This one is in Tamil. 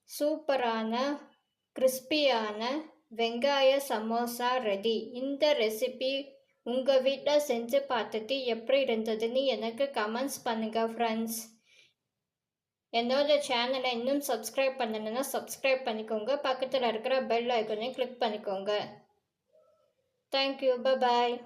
சூப்பரான கிறிஸ்பியான வெங்காய சமோசா ரெடி. இந்த ரெசிபி உங்கள் வீட்டில் செஞ்சு பார்த்துட்டு எப்படி இருந்ததுன்னு எனக்கு கமெண்ட்ஸ் பண்ணுங்கள் ஃப்ரெண்ட்ஸ். என்னோட சேனலை இன்னும் சப்ஸ்கிரைப் பண்ணணுன்னா சப்ஸ்கிரைப் பண்ணிக்கோங்க. பக்கத்தில் இருக்கிற பெல் ஐக்கனையும் கிளிக் பண்ணிக்கோங்க. தேங்க்யூ. பாய்.